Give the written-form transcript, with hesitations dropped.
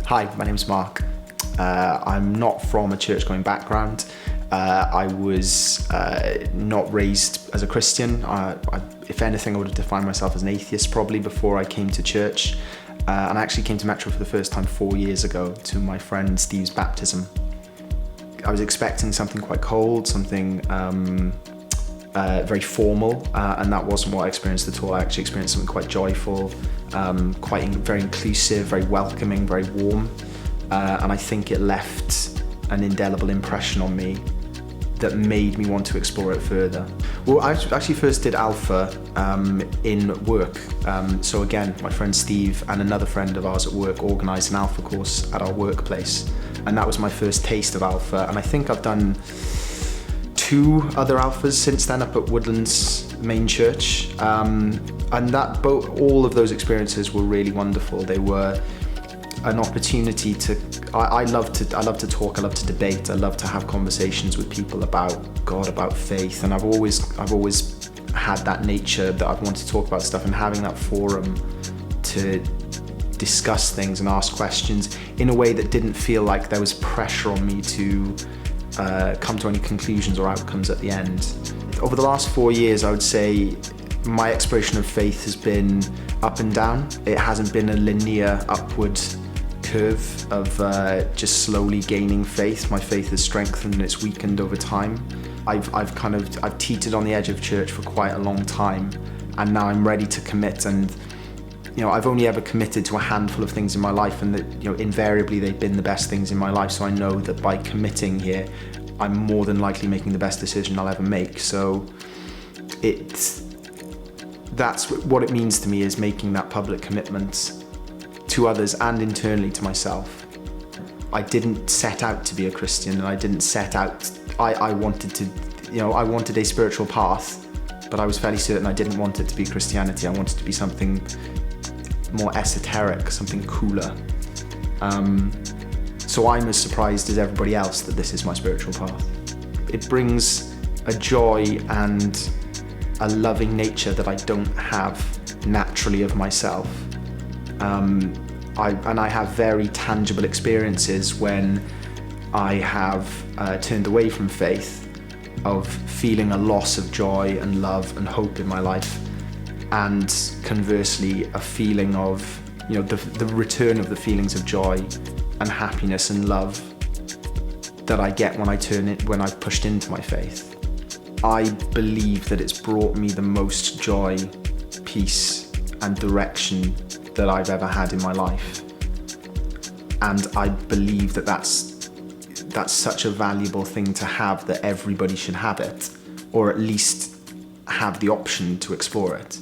Hi, my name's Marc. I'm not from a church-going background. I was not raised as a Christian. If anything, I would have defined myself as an atheist probably before I came to church. And I actually came to Metro for the first time 4 years ago to my friend Steve's baptism. I was expecting something quite cold, something very formal, and that wasn't what I experienced at all. I actually experienced something quite joyful, very inclusive, very welcoming, very warm, and I think it left an indelible impression on me that made me want to explore it further. Well, I actually first did Alpha in work. So again, my friend Steve and another friend of ours at work organised an Alpha course at our workplace, and that was my first taste of Alpha. And I think I've done 2 other Alphas since then up at Woodlands main church, and all of those experiences were really wonderful. They were an opportunity to. I love to talk. I love to debate. I love to have conversations with people about God, about faith, and I've always had that nature that I've wanted to talk about stuff, and having that forum to discuss things and ask questions in a way that didn't feel like there was pressure on me to come to any conclusions or outcomes at the end. Over the last 4 years, I would say my exploration of faith has been up and down. It hasn't been a linear upward curve of just slowly gaining faith. My faith has strengthened and it's weakened over time. I've teetered on the edge of church for quite a long time, and now I'm ready to commit. And I've only ever committed to a handful of things in my life, and that invariably they've been the best things in my life. So I know that by committing here, I'm more than likely making the best decision I'll ever make. So that's what it means to me, is making that public commitment to others and internally to myself. I didn't set out to be a Christian, and I didn't set out. I wanted a spiritual path, but I was fairly certain I didn't want it to be Christianity. I wanted to be something more esoteric, something cooler. So I'm as surprised as everybody else that this is my spiritual path. It brings a joy and a loving nature that I don't have naturally of myself. I have very tangible experiences when I have turned away from faith, of feeling a loss of joy and love and hope in my life, and conversely a feeling of the return of the feelings of joy and happiness and love that I get when I've pushed into my faith. I believe that it's brought me the most joy, peace and direction that I've ever had in my life, and I believe that that's such a valuable thing to have, that everybody should have it, or at least have the option to explore it.